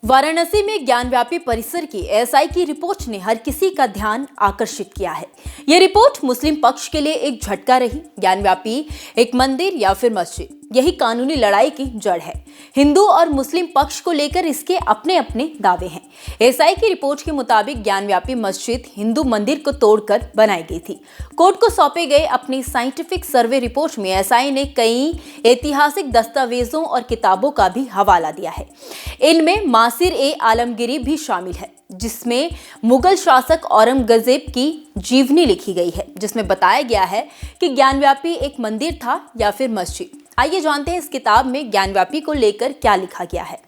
वाराणसी में ज्ञानव्यापी परिसर की एएसआई की रिपोर्ट ने हर किसी का ध्यान आकर्षित किया है। ये रिपोर्ट मुस्लिम पक्ष के लिए एक झटका रही। ज्ञानव्यापी एक मंदिर या फिर मस्जिद, यही कानूनी लड़ाई की जड़ है। हिंदू और मुस्लिम पक्ष को लेकर इसके अपने अपने दावे हैं। एएसआई की रिपोर्ट के मुताबिक ज्ञानव्यापी मस्जिद हिंदू मंदिर को तोड़कर बनाई गई थी। कोर्ट को सौंपे गए अपनी साइंटिफिक सर्वे रिपोर्ट में एएसआई ने कई ऐतिहासिक दस्तावेजों और किताबों का भी हवाला दिया है। इनमें मासिर-ए-आलमगीरी भी शामिल है, जिसमें मुगल शासक औरंगजेब की जीवनी लिखी गई है, जिसमें बताया गया है कि ज्ञानव्यापी एक मंदिर था या फिर मस्जिद। आइए जानते हैं इस किताब में ज्ञानव्यापी को लेकर क्या लिखा गया है।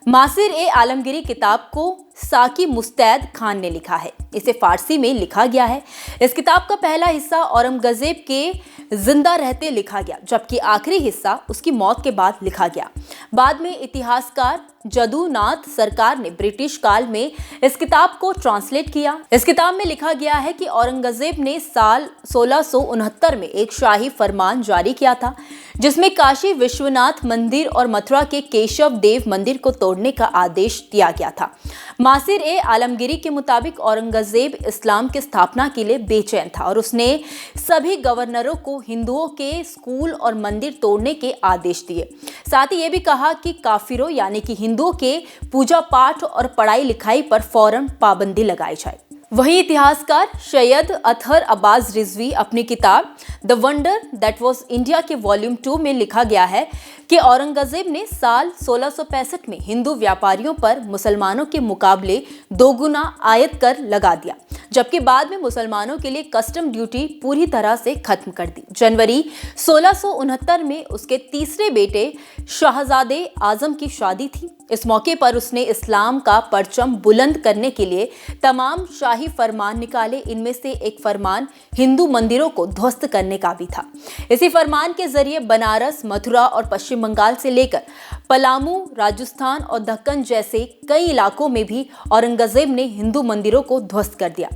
मासिर-ए-आलमगीरी किताब को साकी मुस्तैद खान ने लिखा है। इसे फारसी में लिखा गया है। इस किताब का पहला हिस्सा औरंगजेब के जिंदा रहते लिखा गया, जबकि आखिरी हिस्सा उसकी मौत के बाद लिखा गया। बाद में इतिहासकार जदुनाथ सरकार ने ब्रिटिश काल में इस किताब को ट्रांसलेट किया। इस किताब में लिखा गया है कि औरंगजेब ने साल 1669 में एक शाही फरमान जारी किया था, जिसमें काशी विश्वनाथ मंदिर और मथुरा के केशव देव मंदिर को तोड़ने का आदेश दिया गया था। मासिर-ए-आलमगीरी के मुताबिक औरंगजेब इस्लाम की स्थापना के लिए बेचैन था और उसने सभी गवर्नरों को हिंदुओं के स्कूल और मंदिर तोड़ने के आदेश दिए। साथ ही ये भी कहा कि काफिरों यानी कि हिंदुओं के पूजा पाठ और पढ़ाई लिखाई पर फौरन पाबंदी लगाई जाए। वहीं इतिहासकार सैयद अतहर अब्बास रिजवी अपनी किताब the wonder that was India के वॉल्यूम 2 में लिखा गया है कि औरंगजेब ने साल 1665 में हिंदू व्यापारियों पर मुसलमानों के मुकाबले दोगुना आयत कर लगा दिया, जबकि बाद में मुसलमानों के लिए कस्टम ड्यूटी पूरी तरह से खत्म कर दी। जनवरी 1669 में उसके तीसरे बेटे शहजादे आजम की शादी थी। इस मौके पर उसने इस्लाम का परचम बुलंद करने के लिए तमाम शाही फरमान निकाले। इनमें से एक फरमान हिंदू मंदिरों को ध्वस्त करने का भी था। इसी फरमान के जरिए बनारस, मथुरा और पश्चिम बंगाल से लेकर पलामू, राजस्थान और दक्कन जैसे कई इलाकों में भी औरंगजेब ने हिंदू मंदिरों को ध्वस्त कर दिया।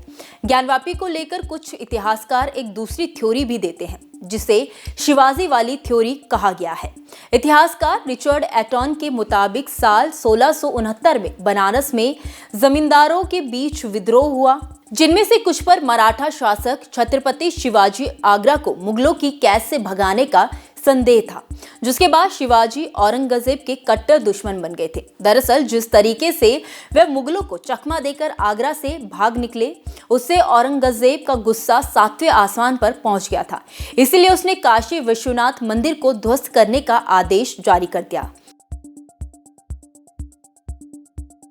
ज्ञानवापी को लेकर कुछ इतिहासकार एक दूसरी थ्योरी भी देते हैं, जिसे शिवाजी वाली थ्योरी कहा गया है। इतिहासकार रिचर्ड एटन के मुताबिक साल 1669 में बनारस में जमींदारों के बीच विद्रोह हुआ, जिनमें से कुछ पर मराठा शासक छत्रपति शिवाजी आगरा को मुगलों की कैद से भगाने का संदेह था, जिसके बाद शिवाजी औरंगजेब के कट्टर दुश्मन बन गए थे। दरअसल जिस तरीके से वे मुगलों को चकमा देकर आगरा से भाग निकले, उससे औरंगजेब का गुस्सा 7वें आसमान पर पहुंच गया था। इसलिए उसने काशी विश्वनाथ मंदिर को ध्वस्त करने का आदेश जारी कर दिया।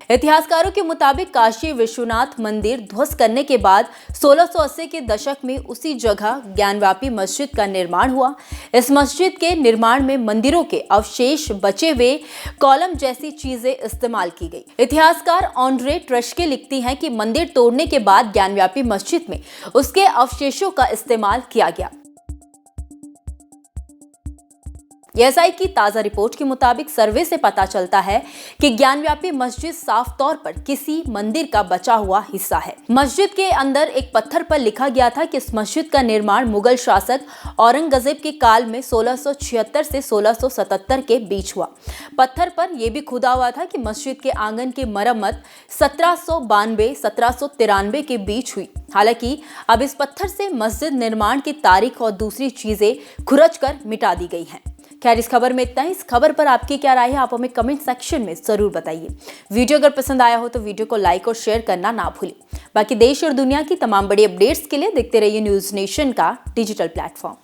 इतिहासकारों के मुताबिक काशी विश्वनाथ मंदिर ध्वस्त करने के बाद 1680 के दशक में उसी जगह ज्ञानव्यापी मस्जिद का निर्माण हुआ। इस मस्जिद के निर्माण में मंदिरों के अवशेष, बचे हुए कॉलम जैसी चीजें इस्तेमाल की गई। इतिहासकार ऑन्ड्रे ट्रशके लिखती हैं कि मंदिर तोड़ने के बाद ज्ञानव्यापी मस्जिद में उसके अवशेषों का इस्तेमाल किया गया। एएसआई की ताजा रिपोर्ट के मुताबिक सर्वे से पता चलता है कि ज्ञानव्यापी मस्जिद साफ तौर पर किसी मंदिर का बचा हुआ हिस्सा है। मस्जिद के अंदर एक पत्थर पर लिखा गया था कि इस मस्जिद का निर्माण मुगल शासक औरंगजेब के काल में 1676 से 1677 के बीच हुआ। पत्थर पर यह भी खुदा हुआ था कि मस्जिद के आंगन की मरम्मत 1792-1793 के बीच हुई। हालांकि अब इस पत्थर से मस्जिद निर्माण की तारीख और दूसरी चीजें खुरच कर मिटा दी गई हैं। खैर, इस खबर में इतना ही। इस खबर पर आपकी क्या राय है, आप हमें कमेंट सेक्शन में जरूर बताइए। वीडियो अगर पसंद आया हो तो वीडियो को लाइक और शेयर करना ना भूलें। बाकी देश और दुनिया की तमाम बड़ी अपडेट्स के लिए देखते रहिए न्यूज़ नेशन का डिजिटल प्लेटफॉर्म।